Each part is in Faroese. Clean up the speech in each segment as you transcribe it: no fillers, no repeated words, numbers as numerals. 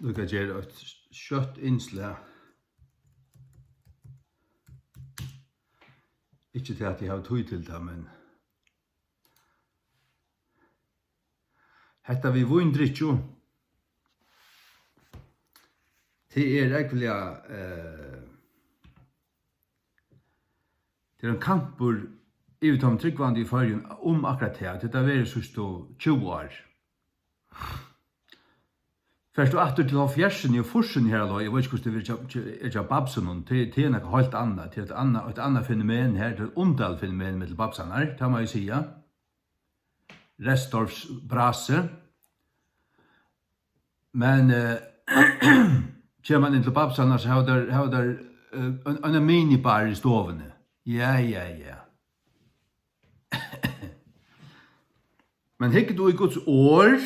Du kan gjøre et kjøtt innslag. Ikke til at jeg har tøy til det, men hetta vi vindrikjo. Det egentlig det en kampur i Tom Tryggvandi i førjen akkurat det. Det er sørst 20 år. Først og atter til av fjersen og forsen her, jeg vet ikke hvordan det er babsen, det er noe helt annet. Det er et annet fenomen her, det er et ondal fenomen med babsen her, det må jeg si. Restorffs brase. Men kommer man inn til babsen, så har der en minibar i stovene. Ja. Men hikker du i Guds år,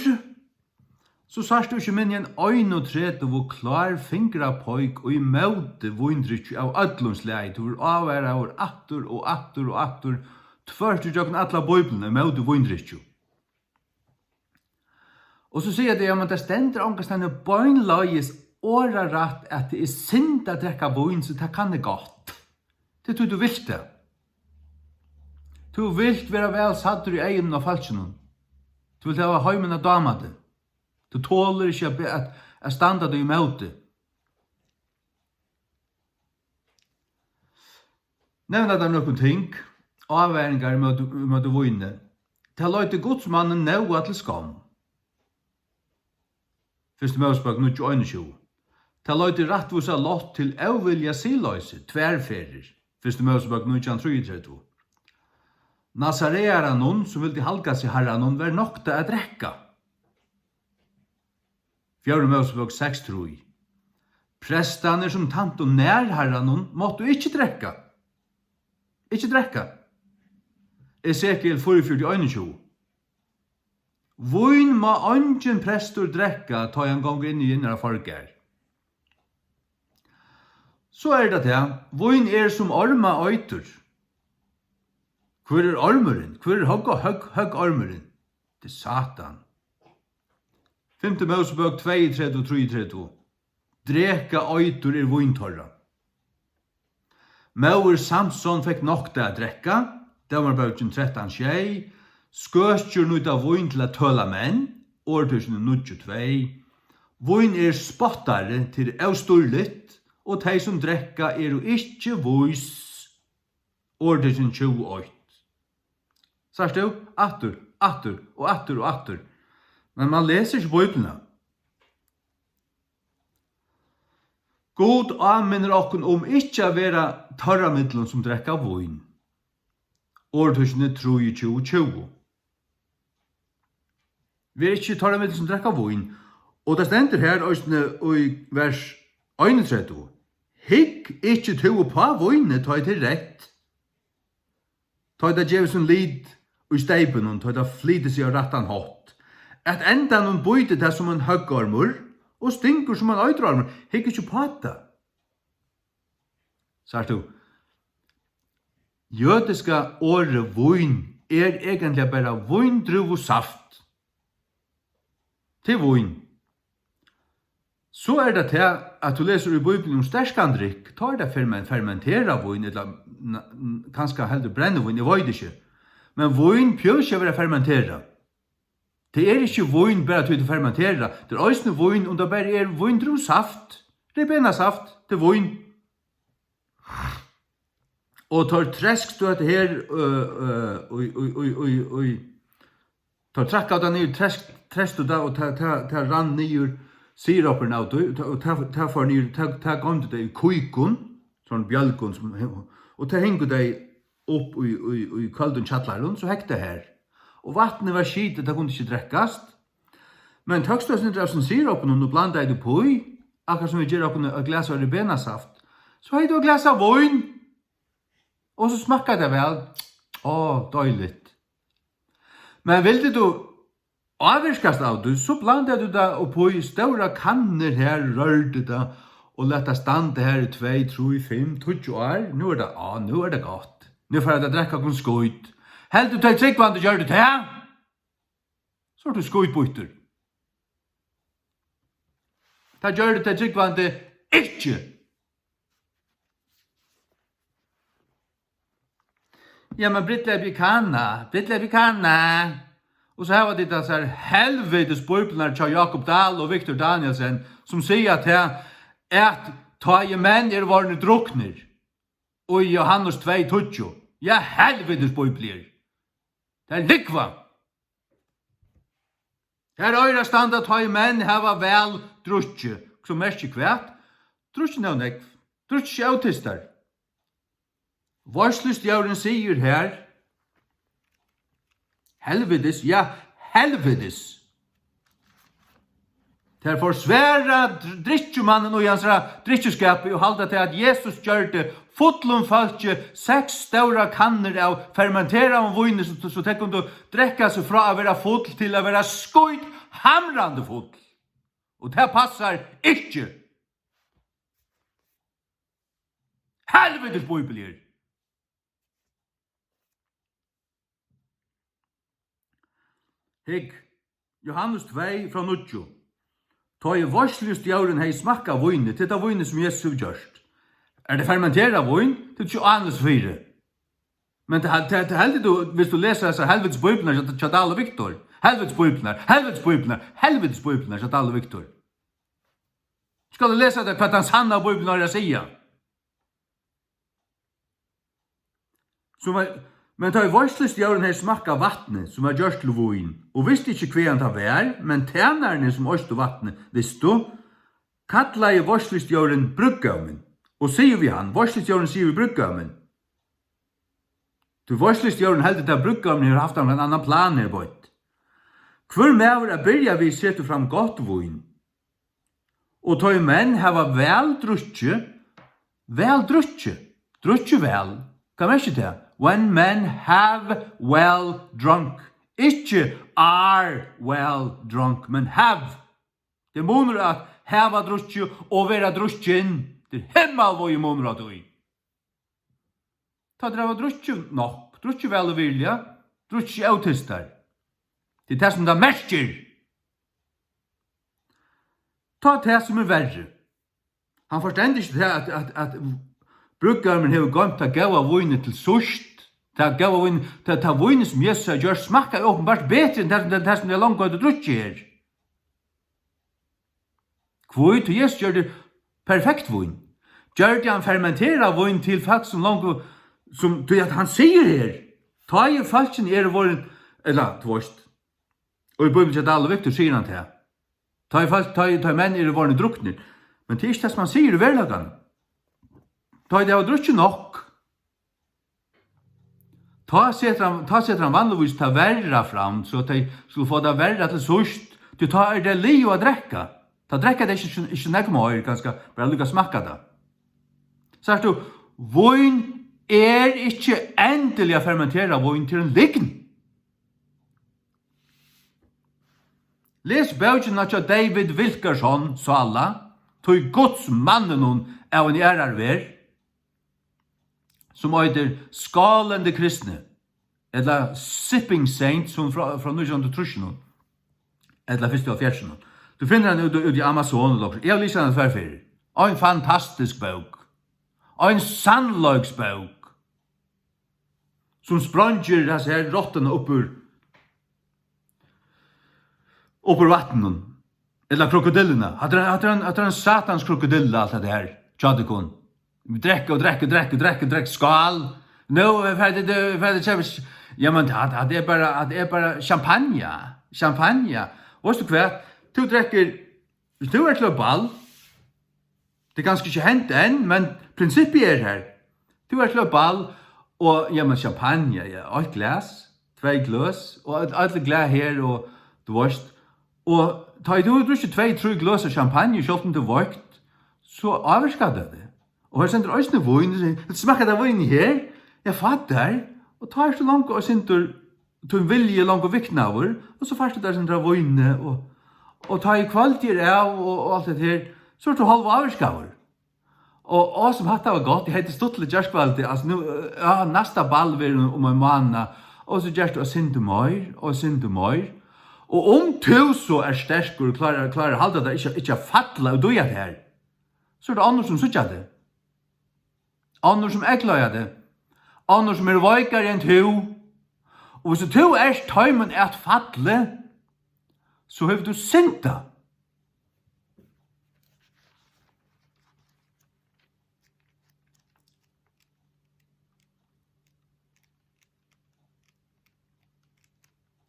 så sørst du ikke min en 31 hvor klar fingra pojk og i møte vindrykk av ødlundsleid, hvor avværa av atter, tvørt du jokken atla bøyblene møte vindrykk. Og så sier det at det stender omkastende bøgnløyes åra rett at det er synd å drekka vin, så det kan det godt. Det tror du vilt det. Du vilt være vel satt i egen av falskene. Du vil ha heimen av damade. Du tåler ikke at standa deg i møte. Nevna det noen ting, avværingar med vine. Det løyte godsmannen nøa til skam. Fyrste Mosebok 21. Det løyte rettvusa lott til avvilja siløyse, tverrferer. Fyrste Mosebok 1933. Nazarearanun, som ville halka seg herranun, var nokta å drekka. Fjerde Mosebok 6:3. Prestane som tant og nær herranun måtte ikke drekka. Ikke drekka. Esekiel 44:21. Vin må ungen prestor drekka ta en gang inn i innere folker. Så det det. Vin som orma øyter. Hvor ormeren? Hvor høgg ormeren? Det er Satan. 5. Mosebok 2:33. Dreka øyter vintorra. Maur Samson fikk nokta å drekka. Det var bøkken 13:6. Skøtjer nuta vin til å tøla menn. Årtusen 22. Vin spottare til austurligt, og de som drekka jo ikke vois. Årtusen 28. Sørst du? Atter. Men man leser ikke Bibelen. God anminner okken om ikke å være tarramiddelen som drekka vin. Årtusene 23:20. Vi ikke tarramiddelen som drekka vin. Og det stender her i vers 31. Hikk ikke to på vine, ta til rett. Ta det djevsen lid og steipen og ta det flyter seg av rattan hatt. At enda noen bøyte det som en høggarmur og stinker som en øydrarmur. Hikk ikke på det. Sart du? Jødiska året vin egentlig bare vindruv og saft. Til vin. Så det til at du leser i Bibelen om sterskandrikk, tar det fermentera vin, eller kanskje heller brennevin, jeg vet ikke. Men vin pjør ikke være fermentera. Det ikke vin bare til å fermentera. Det også vin, og det bare vindrusaft. Ribenasaft til vin. Og tar tresk støt her, tar trekk av den nye tresk støt og tar rann nye siropen av det, og tar gående det i kuikon, sånn bjølkon, og tar hengt det opp i kalden tjattlaren, så hekk det her. Og vattnet var skitet, det kunne ikke drekkast. Men takstøsene av sånn siropen, og blanda det på i, akkurat som vi gjør opp et glas av ribenasaft, så hei du et glas av vin, og så smakka det vel. Døyligt. Men ville du avvirkast av det, så blandet du det oppi i stora kanner her, rørte det, og lette stande her i 2, 3, 5, 20 år. Nå det godt. Nå får jeg drekka kun skøyt. Helt du til tryggvann du gjør det til, så du skøytbytter. Ta gjør det til tryggvande ikke. Ja, men Brittlevi kanna. Og så har vi det så helvetes bibelnar til Jakob Dahl og Victor Danielsen, som sier at ta i menn varne drukner. Og i Johannes 2:20. Ja, helvetes bibler. Det likva. Her øyra standa ta i menn hava vel drukje. Som mest kvært. Drukje nevnek. Drukje autistar. Varslustjauren sier her, helvetes, ja, helvetes. Det forsværa drittjumannen og hans drittjuskapet og halda til at Jesus gjør det fotlom falskje 6 stora kanner av fermentera om vojne så det kunne drekka seg fra å være fotl til å være skoit hamrande fotl. Og det passar ikke. Helvetes bibelier. Hygg, Johannes 2 fra 9. Ta i varslustjauren hei smakka vojne, til det vojne som Jesus gjørst. Det fermentera vojn, til 24. Men det heldig du, hvis du leser disse helvetes bøybler, til Tjadal og Viktor. Helvetes bøybler, Tjadal og Viktor. Skal du lese det hva den sanna bøybler sier? Men ta i varslustjauren hei smakka vattnet, som gjørst til vojn, og visste ikke hva han ta vær, men tænerne som øst vattnet, visste, kalla i varslustjauren bruggaumen. Og sier vi han, varslustjauren sier vi bruggaumen. Du varslustjauren heldet av bruggaumen har haft en annan plan her bort. Hvor mever byrja vi sette fram godt vojn. Og ta i menn hava vel drutje, drutje vel, hva mer ikke det? When men have well drunk. Ikke are well drunk, men have. Det måner at hava drutje og vera drutjen. Det hemmal hvor i måner at du. Ta dere drutje nok, drutje vel og vilja, drutje autistar. Det det som det merker. Ta det som verre. Han forstender ikke at bruggarmen hever gømt til gaua vojne til sørst. Til gaua vojne, til vojne som Jesus gjør smakka åpenbart bedre enn det som det er langt gøyde drutje her. Hvor til Jesus gjør det perfekt vojne. Gjør det han fermenterer vojne til folk som langt, som til at han sier her, ta i falskjen våren, eller tvåst. Og i Bibelen til alle Victor sier han til. Ta i menn våren drukner. Men det er ikke det som han sier i verlagan. Ta i det var drutje nok. Ta setter han vanligvis ta verra fram, så at de skulle få det verra til sørst. Du tar det li og drekka. Ta drekka det ikke nekmål, ganske bare lukka smakka det. Så du, vojn ikke endelig å fermentera vojn til en lign. Les bøkjen av David Wilkerson, sa alla, tog Guds mannen hon av en ærarver, som øyder skalende kristne, eller sipping saint, som fra 1930, eller 1. Du finner han ut i Amazon, jeg lyser han tverrfyrir. En fantastisk bøk. En sannløgsbøk, som spranger disse her rottene uppur vattnen, eller krokodillene. At en satans krokodille, alt det her, tjadikon. Vi drekker skal. Nå, ferdig, ja, men det er bare champagne. Og så hva, du drekker, hvis du til å ball, det er ganske ikke hent enn, men prinsippet er her. Du til å ball, og ja, men champagne, ja, 8 glas, 2 glas, og alle glas her, og du varst. Og ta i du ikke 2-3 glas av champagne, selv om du vart, så avvirker det. Og her sender øyne vojn, det smakker det vojn her, jeg fattar, og tar så langt og sender til en vilje langt og viknaver, og så først der sender vojn, og tar i kvaliter av, og alt det her, så er det halv avvirskaver. Og som hatt det var godt, jeg heter Stuttelig Gjerskvaldi, altså nu, næsta ball vil om en måned, og så gjørst det å synde møyr, Og du så sterkur og klarer halda det ikke fatla og doja det her, så det andre som sutja det. Andre som eklaja det. Andre som veikare enn du. Og hvis du tøymen at fatle, så har du synda.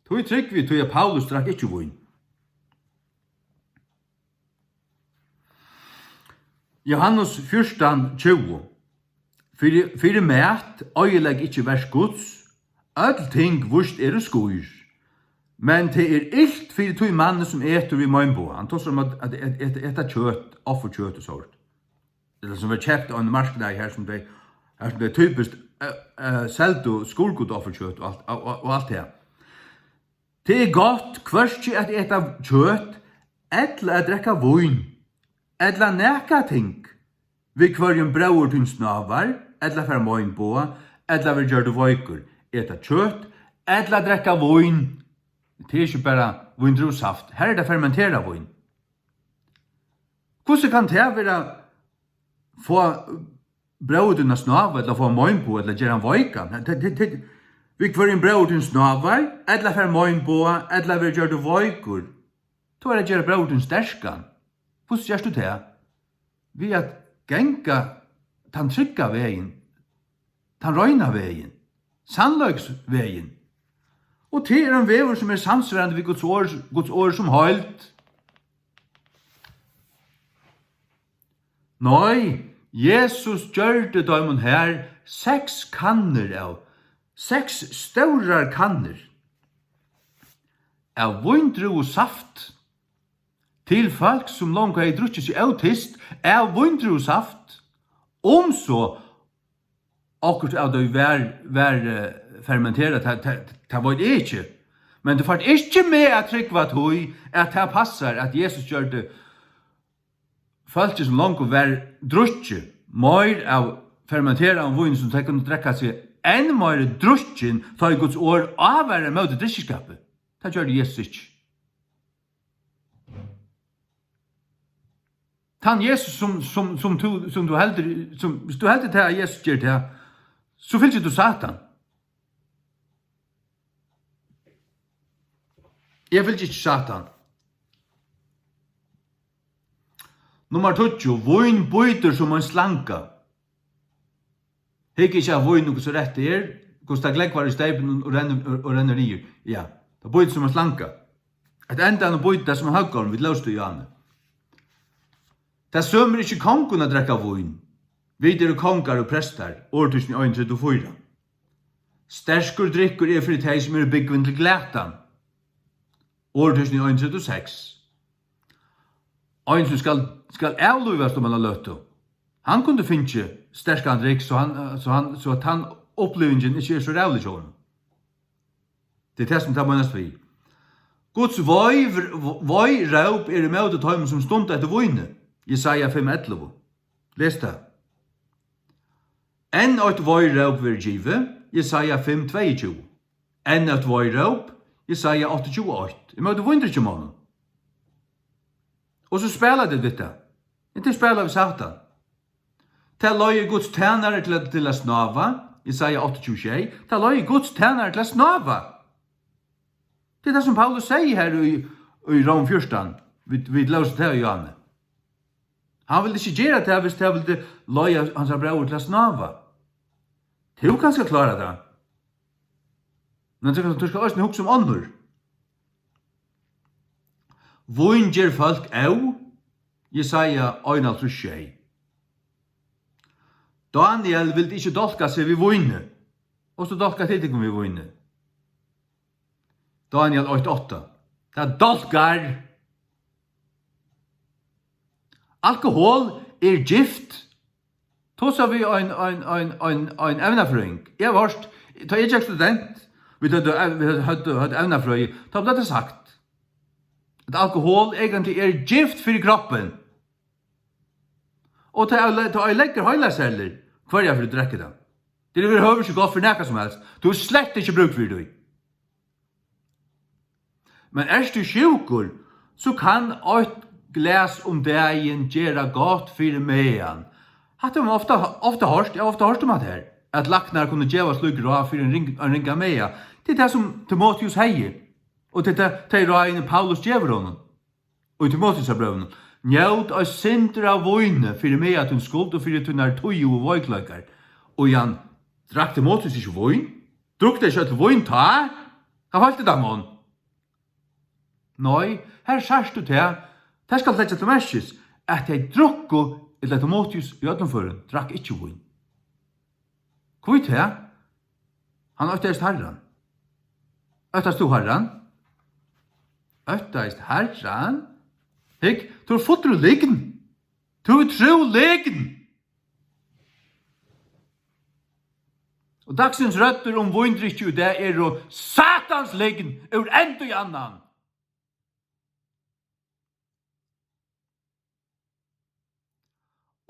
Tui trygg vi tui Paulus drakk ikkje vin. Johannes 14:20. Fyrir mæt, øyelegg ikkje vers Guds, öll ting vurst skuir. Men det illt fyrir tui mann som etur vi møgnboa. Han tås om at etta kjøtt, offerkjøtt og sånt. Det som var kjøpt av en marskdag her som det er typisk seldu skolgud offerkjøtt og alt det. Det godt kvørstje at etta kjøtt, etla at drekka vin, etla neka ting, vi kvarjum braur tun snavar, etla fer møgnboa, etla vi gjør det vøykur, etta kjøtt, etla drekka vin. Det er ikke bare vindrusaft, her er det fermentera vin. Hvordan kan det være få brauduna snavar, eller få møgnboa, eller gjøre en vøyka? Vi kvarjum braudun snavar, etla fer møgnboa, etla vi gjør det vøykur. Då er det gjør braudun sterskan. Hvordan gjør du det? Vi at genga tan trygga vegin, tan røyna vegin, sannløgsvegin. Og det er en vever som er samsvarende ved Guds år som høylt. Nei, Jesus gjør det døymon her 6 kanner av, 6 staurar kanner av vindru og saft til folk som langt har drukket seg autist av vindru og saft, så akkurat av det vær fermenteret, det var det ikke. Men det var ikke med at trykva tog at det passar at Jesus gjør det folk som langt var drukket mer av fermenteret av vin som de kunne drekka seg enn mer drukket ta i Guds år avvære med det drikkeskapet. Det gjør det Jesus ikke. Han Jesus som du helder, hvis du helder til at Jesus gjør det, så fylser du Satan. Jeg vil ikke Satan. Nummer 20, vin bøyter som en slanka. Hikk ikke av vin noe så rett det er, hvordan det glekkvar i steipen og renner nyer. Ja, det bøyter som en slanka. Et enda han bøyter som en høggorm, vi løste jo Janne. Det sømmer ikke kongen å drekka vin. Videre kongar og prestar, årtusen i 134. Sterskur drikker er for de som er byggven til glætan. Årtusen i 136. Ein som skal avluvast om han har løtto. Han kunne finne sterskan drikk, så at han opplevingen ikke er så rævlig sånn. Det er det som tar mannast vi. Guds vøy raup er i møte tøymen som stund etter vøyne. Jesaja 5:11. Les det. Enn et vøy raup vil give, Jesaja 5:22. Enn et vøy raup, Jesaja 8:28. I møte vøyne ikke mannen. Og så spelar det dette. Inte spelar vi Satan. Ta løy Guds tænare til å snava, Jesaja 8:26. Ta løy Guds tænare til å snava. Det er det som Paulus sier her i Rom 14. Vi løser det i Johanne. Han vil ikke gjøre det hvis han vil løye hans bror til å snava. Det er jo ganske klare det. Men du skal også huske om andre. Vøyn gjør folk av, Jesaja 1:6. Daniel vil ikke dolka seg ved vøyne, og så dolka til ikke ved vøyne. Daniel 8:8. Det er dolkar. Alkohol er gift. Tåsa vi en evnafrøying. Jeg var hørt, da jeg ikke student, vi hadde evnafrøy, da ble det sagt at alkohol egentlig er gift for kroppen. Og da jeg legger høylaceller, hva er jeg for å drekke det? Det er ikke godt for nækka som helst. Du har slett ikke brukt for det. Men du sjukur, så kan ett glas om dagen gjera gott för mejan. Hatt de ofta hørst om det her, at laknar kunne gjeva slug råd for en ringa meja. Det er det som Timotheus heier, og det er det rådene Paulus gjever honom. Og i Timotheus er brøvnen, njaut og sindra av vojne for meja til skuld og for tunnar tøy og vojkløykar. Og Jan, drakk Timotheus ikke vojn? Drukk det ikke til vojn ta? Hva valgte det mån? Nei, her sars du til, det skal leggja til merskis, at jeg drukko eller Timotheus i ødenføren drakk ikke vin. Hvor er det? Han øyteist herran. Øyteist du herran? Øyteist herran? Hikk, du er fotter og liggen. Du er tro liggen. Og dagsens røtter om vindrikju, det er jo satans liggen, ur enda i annan.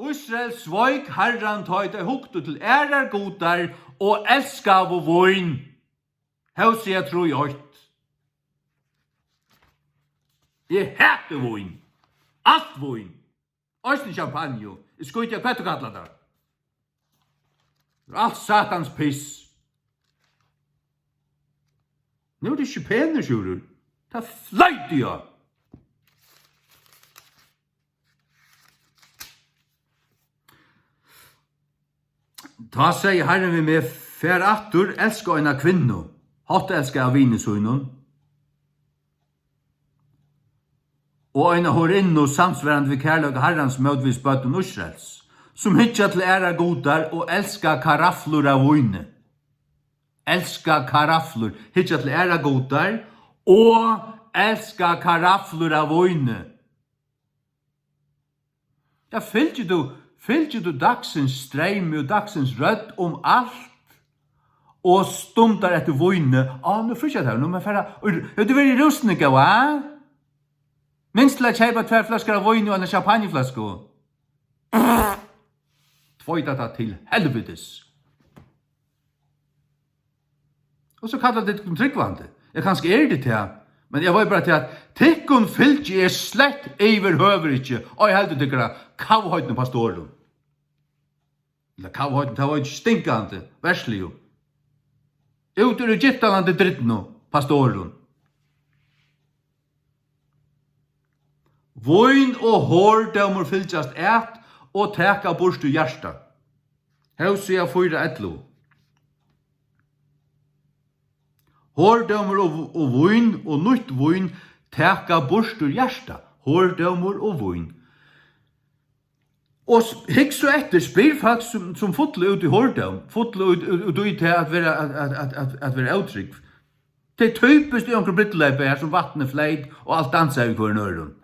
Israel svoik herran tøyde huktu til ærar godar og elskav og voin. Hausi jeg tro i høyt. Jeg heter voin. Alt voin. Øysten champagne. Jeg skulle ikke kvett og kalla det. Alt satans piss. Nå er det ikke pene, sjurur. Det er fløyt, ja. Ta seg herren vi med fær attur elska eina kvinnu, hatt elska av vinesunnen, og eina horinnu samsverand vi kærløk herrans mødvis bøtten Israels, som hitja til æra godar og elska karaflur av vine. Elska karaflur, hitja til æra godar og elska karaflur av vine. Ja, fylgjer du dagsens streim og dagsens rødd om alt, og stundar etter vojne. Nå fyrst jeg det her, nå må jeg færa. Du vil i rustninga, va? Minst til å kjeipa 2 flasker av vojne og en champagneflaske. Tvøyta det til helvetes. Og så kallar det tryggvande. Jeg kanskje det til, men jeg var bare til at tikkun fylgje slett eiver høver ikke, og jeg heldur tykkara kavhøytene pastoren. Eller kavhøytene, det var ikke stinkande, verslig jo. Ut ur Egyptalande drittno, pastoren. Voin og hårdømmer fylgjast et, og teka bort ur hjärsta. Hausia 4:11. Hårdømmer og voin og nytt voin teka bort ur hjärsta. Hårdømmer og voin. Og hikk så etter spyr folk som fotle ut i hårdøm, fotle ut i til at være avtrykk. Det er typisk i onkel brittleipe her som vattnet fleid og alt dansa i hver nøren.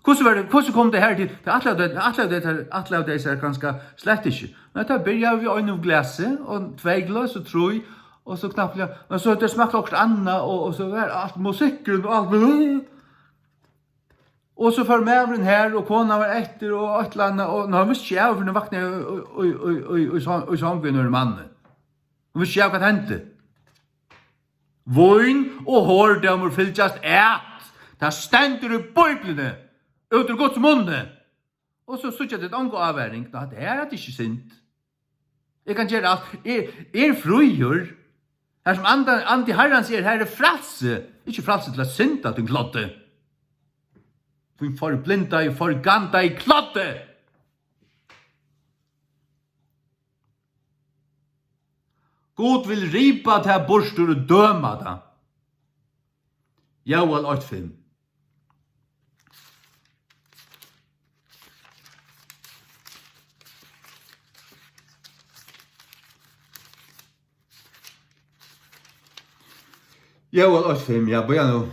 Hvordan kom det her til? Atle av det er ganske slett ikke. Men da byrja vi øyne av glaset, og 2 glas og 3, og så knappt, og så det smakte også anna, og så var alt musikken og alt. Og så var mævren her, og kona var etter, og et eller annet, og nå har vi visst ikke av, for nå vakna jeg i sangvinn og mannen. Nå visst ikke av hva det hendte. Voin og hårdømmer fylgjast et. Det stendur i bøyblene, ut ur Guds munne. Og så sutja det et ango avværing. Nå, det er ikke sint. Jeg kan gjøre alt. Frujur. Her som Andi Herran sier, her er fralse. Ikke fralse til å synda til klodde. Vi forblinda i forganda i klodde. God vil ripa til borstur og døma da. Joel 8:5. Joel 8:5, ja, börja nu.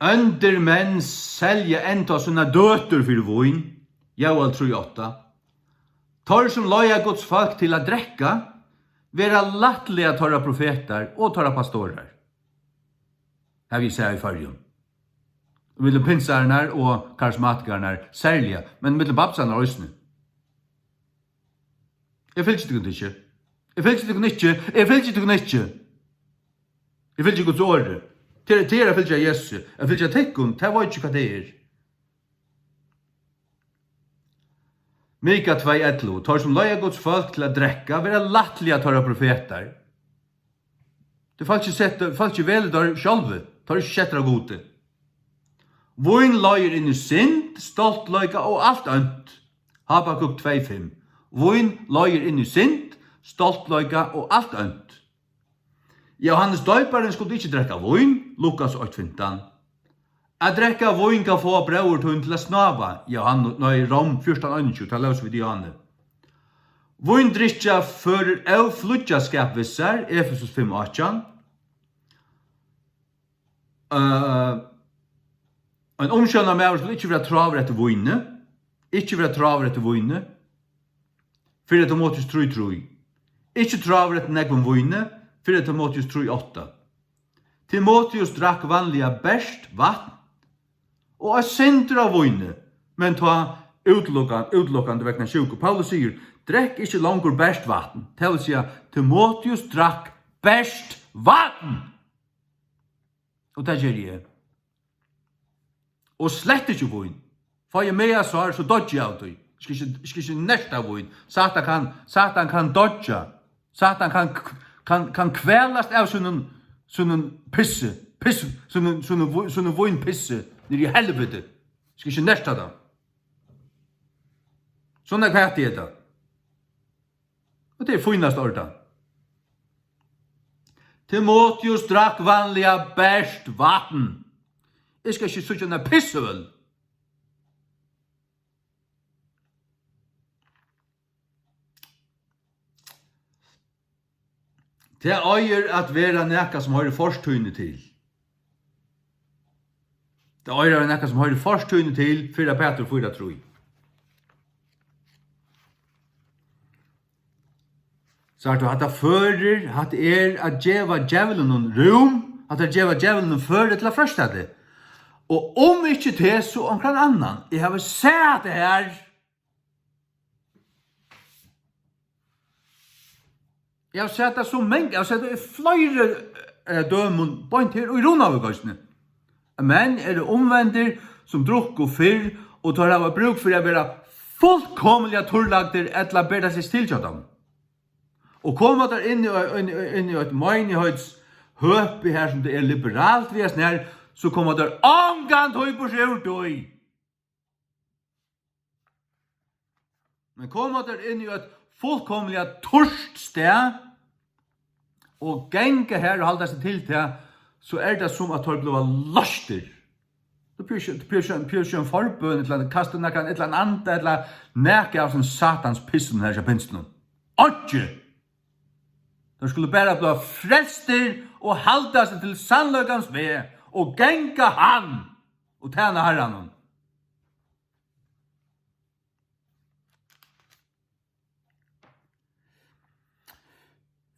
Under menn selja enda sånne døter for voin. Joel 3:8. Tar som loja Guds folk til å drekka, vera lattliga torra profeter og torra pastorer. Her vi ser i fargen. Mellom pinsarna og karismatikerna særliga, men mellom babsarna og øsne. Jeg fylgjer det ikke. Jeg fylgjer tykkun ikkje, jeg fylgjer tykkun ikkje. Jeg fylgjer Guds åre. Til jeg fylgjer Jesus. Jeg fylgjer tykkun, det var ikkje hva det er. Mika 2:11, tar som løya Guds folk til å drekka, være lattliga tar profeter. Det folk ikke vel der sjálve, tar ikke kjettra gode. Voin løyer inn i synd, stolt løyga og alt ønt. Habakuk 2:5. Voin løyer inn i synd, stolt løyga og alt ønt. Johannes døyparen skulle ikke drekka voin, Lukas 8:15. At drekka voin kan få brøver til å snava, Rom 14:21, ta løs vid Johanne. Voin drikkja fører av flutjaskap vissar, Efesus 5:18. En omkjønner med oss vil ikke være traver etter voinne, ikke være traver etter voinne, fyrir Timotheus 3:3. Ikke traver etter negvom voinne, fyrir Timotheus 3:8. Timotheus drakk vanliga best vatten, og er sindra av voinne, men ta utlokkande vekna sjuk. Paulus sier, drekk ikke langur best vatten. Det vil si Timotheus drakk best vatten. Og det gjør jeg. Og slett ikke voin. For jeg med svar, så dodger jeg av det. Skal ikke nesta voin. Satan kan dodja. Satan kan kvelast av sånne pisse, sånne voin pisse, nere i helvete. Skal ikke nesta det. Sånn er kvart i det. Og det er finast ordan. Timotheus drakk vanliga best vatten. Jeg skal ikke sutja en pissøl. Det øyer at vera nekka som har forstøyne til. Det øyer at nekka som har forstøyne til, 4 Peter 4:3. Så at det fører, at at djeva djevelen rom, at djeva djevelen fører til å frøsta det. Og om ikke det, så omkring annan. Jeg har sett det her. Jeg har sett det så mange, jeg har sett det i flere dømen, bare til og i Ronavugøysene. Men er det omvendt som drukk og fyr, og tar av bruk for å være fullkomlige torlagter etter å bedre seg stilkjøttet. Og kommer der inn i et menighetshøp her som det er liberalt ved sånn her, så kommer der angant høy på seg ut og i. Men kommer der inn i et fullkomlig torst sted, og genge her og halda seg til det, så er det som at det blir laster. Det blir ikke en forbøn, eller kaste et eller annet, eller nække av sånn satans pissen her som pinst noen. Ikke! De skulle bare bli frelster og halda seg til sannløkans ved, og genga han, og tjene herren.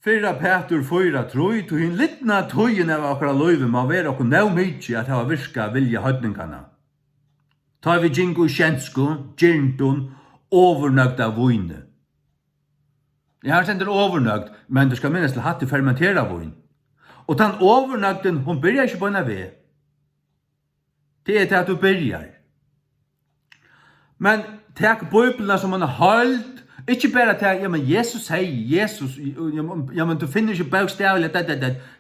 Fyra Peter 4:3, to hin litna tøyen av akkurat løyve må være okkur næv mykje at hava virka vilja høydningarna. Ta vi jingo kjensku, gjerntun, overnøgda voine. Jeg har sendt overnøgd, men du skal minnes til hatt i fermentera voin. Og den overnøgden, hun byrjar ikke på en ved. Det er til at du byrjar. Men takk bøyblene som man har holdt, ikke bare til, ja, men Jesus sier, Jesus, ja, men du finner ikke bøkstavlig,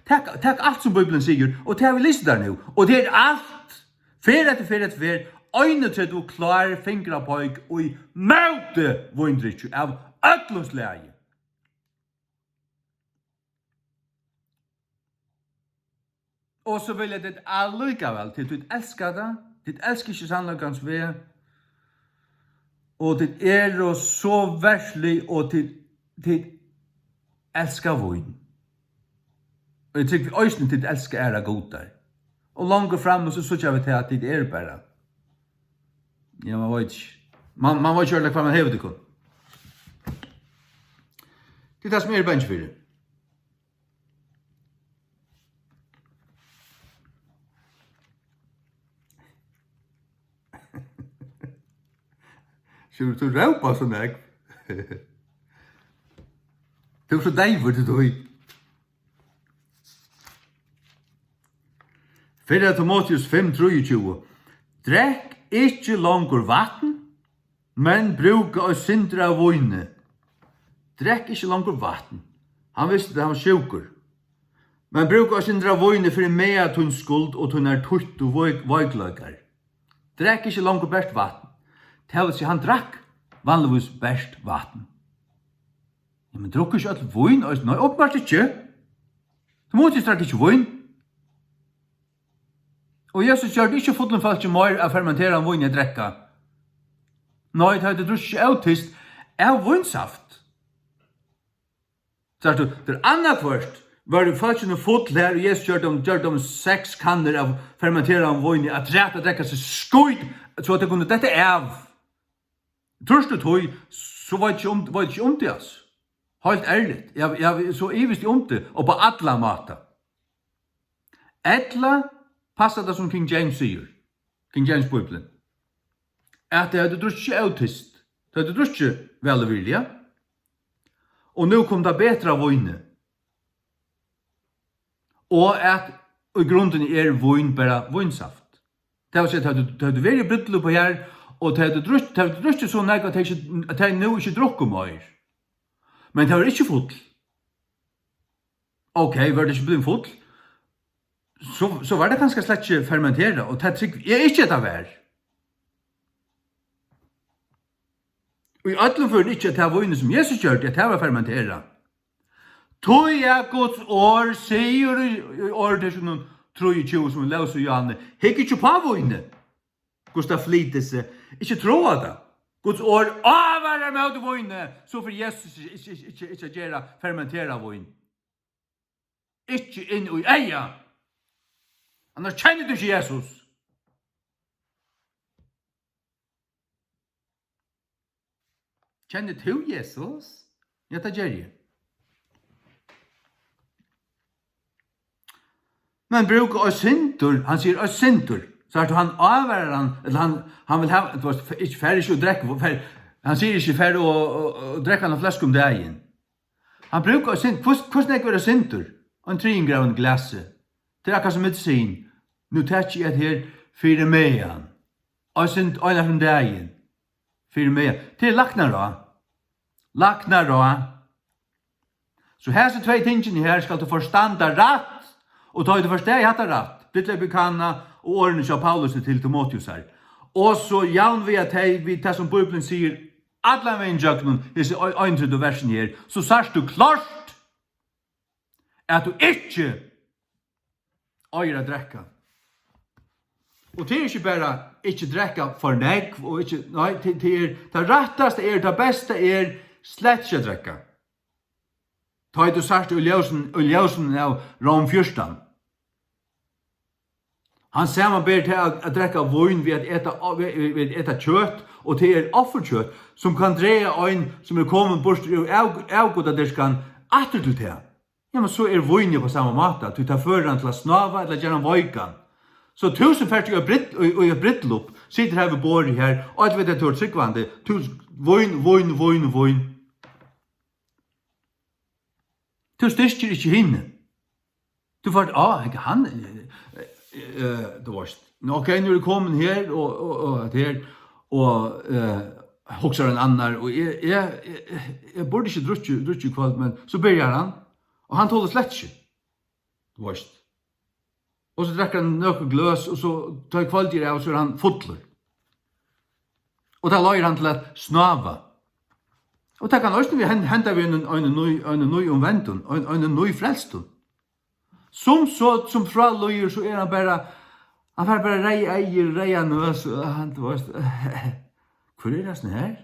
takk alt som Bibelen sier, og det har vi lyst der nå, og det er alt, fer etter, øyne til du klar fingra pøyk, og i møte vindrykje av øtlåsleie. Og så vil jeg det allikevel, til du elsker det, du elsker ikke sannløkans ved, og det er jo så verslig, og det elsker voin. Og jeg tykker vi øyne til elsker æra godar. Og langt frem, så sørger vi til at det er bare. Ja, man vet ikke. Man vet ikke hva man hever det kun. Det er det som er benchfyrir. Så du råpa sånn jeg. Det var så deiver til døy. Fyrre Timotheus 5:23. Drekk ikke langur vatn, men bruka og sindra av vøyne. Drekk ikke langur vatn. Han visste det, han var sjukur. Men bruka og sindra av vøyne for mea tunn skuld og tunn tutt og vøygløykar. Drekk ikke langur best vatn. Det vil si han drakk vanligvis best vatn. Ja, men drukker ikke alt vøyn? Nei, åpenbart ikke. Timotheus drakk ikke vøyn. Og Jesus gjør det ikke fotlen falsk mer av fermentera vøyn jeg drekka. Nei, det hadde drukker ikke autist av vøynsaft. Så det annet først var det falsk fotl her, og Jesus gjør dem 6 kanner av fermentera vøyn at drekka seg skuid, så at det kunne dette av. Trust du tog, så var det ikke om det, altså. Helt ærligt. Jeg så ivist om det, og på alla mata. Etla passar det som King James sier. King James Bibelen. At det hadde drusje autist. Det hadde drusje velvilja. Og nu kom det betra vøyne. Og at i grunden vøyn bara vøynsaft. Det var sett at det hadde vært bryttel på her, og det hadde drusje så nek at det nu ikke drukker mer. Men det var ikke fotl. Ok, var det ikke blitt fotl? Så var det ganske slett ikke fermenteret, og det trygg er ikke det vær. Og i alle fall ikke at det var inne som Jesus gjør det, at det var fermenteret. Tog jeg Guds år, sier i ordet som noen 23 som løs og Janne, hekk ikke på vøyne. Gustav flyter seg, ikke tro det. Guds år avværer med vøyne, så for Jesus ikke gjøre fermentera vøyne. Ikke inn i eia. Annars kjenner du ikke Jesus. Kjenner du Jesus? Ja, det gjør jeg. Men bruker å syndur, han sier å syndur. Så at han avværer han, eller han vil ha, det var ikke ferdig å drekke, han sier ikke ferdig å drekke han en flaske om dagen. Han bruker å syndur, hvordan er det å syndur? En 3 grader glasse. Det er akkurat som medisin. Nu tar jeg et her 4 mejan. Og synd øyne fra dagen. 4 mejan. Det er laknara. Laknara. Så her så 2 tingene her skal du forstanda rett, og ta du forstå hatt rett. Bitte bekanna og ordene av Paulus til Timotheus her. Og så javn vi at vi det som Bibelen sier, alle veien jøkken, disse øyntret versen her, så sørst du klart at du ikke øyre drekka. Og det er ikke bare ikke drekka for nek, og ikke, nei, det retteste det beste slett ikke drekka. Ta du sørst uljøsen av Rom 14. Han samarbeider til å drekka vøyn ved å ete kjøtt, og til offerkjøtt, som kan dreie øyn som kommet bort av god at det skal atter til det. Ja, men så vøyn på samme måte, at du tar føreren til å snava eller gjerne vøykan. Så 1040 og et brittlopp sitter her ved bordet her, og at vi vet at du er tryggvande, vøyn. Du styrker ikke hinne. Du får, han... det var ok, nu er kommet her og her og hokser en annan og jeg burde ikke drutje kvalt, men så begynner han og han tåler slett ikke det var og så drekker han nøkken gløs og så tar kvalt av og så han fotler og da lager han til at snava og da kan også vi hente vi en ny omvendun en ny frelstun som fra løyer, så han bare, han får bare reie nøs, og han, du vet, hvor det sånn her?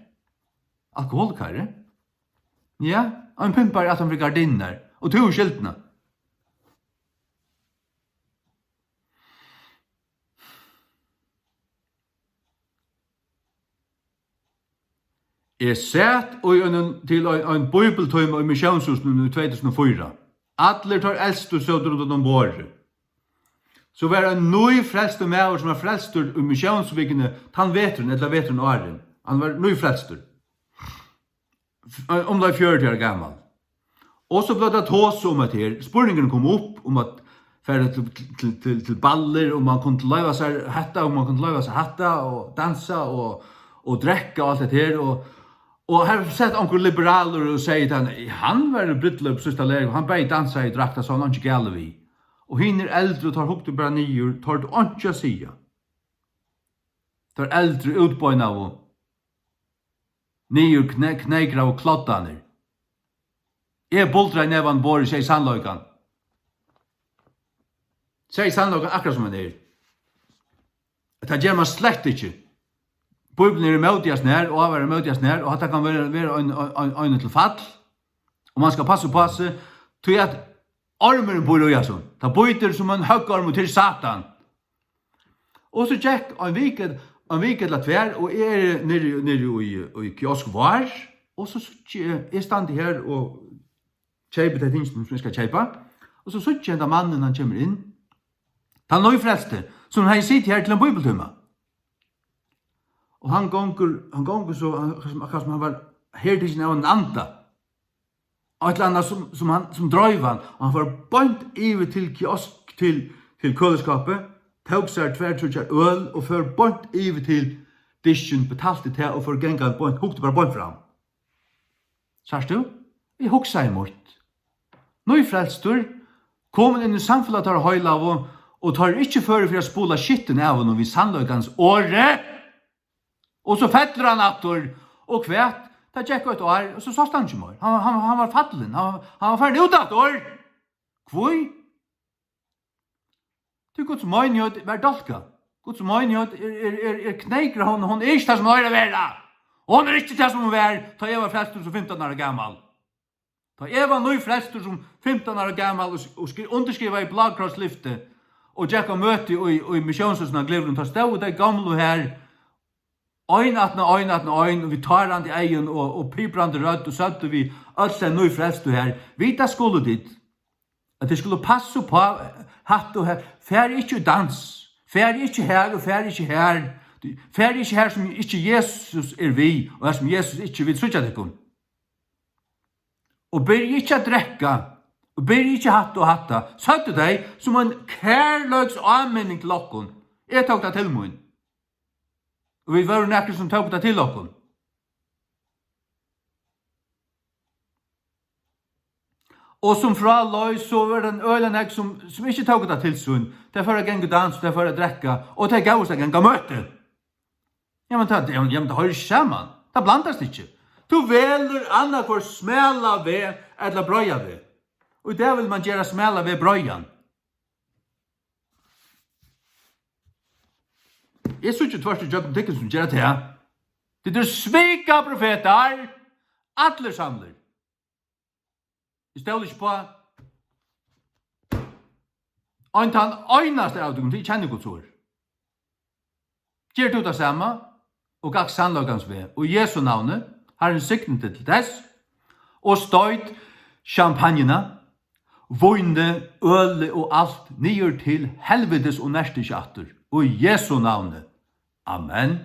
Alkoholkarre? Ja, han pimpar at han blir gardiner, og to skiltene. Jeg sett til en bibeltøyme i Misjonshusen i 2004. Alle tar eldst og søder rundt om båret. Så var det en ny frelster med som var frelster i misjonsvikene, han vetren, eller vetren åren. Han var ny frelster. Om det 40 år gammal. Och så blev det tås om att här. Spurningen kom upp om att färda till baller och man kunde leva sig hatta och man kunde leva sig hatta och dansa och dräcka och allt det här och här sett onkel liberaler och säger att han var bruttlöp sista läge och han började dansa i drakta så han inte gällde vi. Och hinner äldre och tar hukte bara nio tar det inte att säga. Tar äldre utböjna och nio knägra och klottaner. Jag bultrar i nävan bor i sig sannlöjkan. Säg sannlöjkan akkurat som en är. Det gör man slett inte. Bibeln är emot nær, og er emot nær, og det kan være en til fall. Og man skal passe på seg, til at armen bor i sånn. Det bøyter som en høggarm til Satan. Og så gikk en vik eller tvær, og er nere i kiosk var, og så er stand her og kjøper det ting som jeg skal kjøpe, og så sier jeg mannen han kommer inn, han nøyfrelste, som han sitter her til en bibeltømme. Og han gonger så, akkurat som han var her til sin av en anda. Og et eller annet som drøyv han. Og han var bønt iver til kiosk, til køleskapet, tog seg tvertrutjar øl, og for bønt iver til disken, betalte til, og for gengan bønt, hukte bare bønt fram. Sars du? Jeg huksa imot. Nå i frelstur, kom inn i samfunnet tar høyla av, og tar ikke føre for å spola skitten av når vi sannløkans året. Og så fettler han attor, og kvært, det gikk et år, og så såst han ikke mer. Han var fattelen, han var ferdig ut attor. Kvoi? Det Guds møgnjød var dalka. Guds møgnjød kneikker hon er ikke det som høyre vera. Hon er ikke det som hun var, ta jeg var flestur som 15 år gammal. Ta jeg var nøy flestur som 15 år gammal, og underskriva i Blagkrossliftet, og gikk og møte i misjonshusen av Glivren, ta stå det gamle her, Øyn, og vi tar han til egen, og piper han til rødt, og søtte vi alt den nøy frelstu her. Vita skulle dit, at det skulle passe på hatt og her. Fær ikke dans, fær ikke her, og fær ikke her. Fær ikke her som ikke Jesus er vi, og her som Jesus ikke vil sutja dekun. Og ber ikke å drekka, og ber ikke hatt og hatta. Søtte deg som en kærløgs anmenning til okkon. Jeg tok det til mun. Og vi var nekker som tok det til okkon. Og som fra løy, så var det en øylenekk som ikke tok det til sunn. Det er for å genge dans, det er for å drekka, og det er gavs å genge møte. Ja, men det har ikke sammen. Det blandas ikke. Du veler anna for smela ved, eller brøya ved. Og det vil man gjøre smela ved brøyan. Jeg synes ikke tvers til Jøkken Tikken som gjør det her. Det er svika profeter, atler samler. Jeg stiller ikke på Antan øynaste av dem, de kjenner Guds ord. Gjør du det samme, og gakk sannlagans ved, og Jesu navnet, har en sikten til dess, og støyt champagnena, vojne, øle og alt, nyer til helvedes og nærste kjatter, og Jesu navnet. Amen.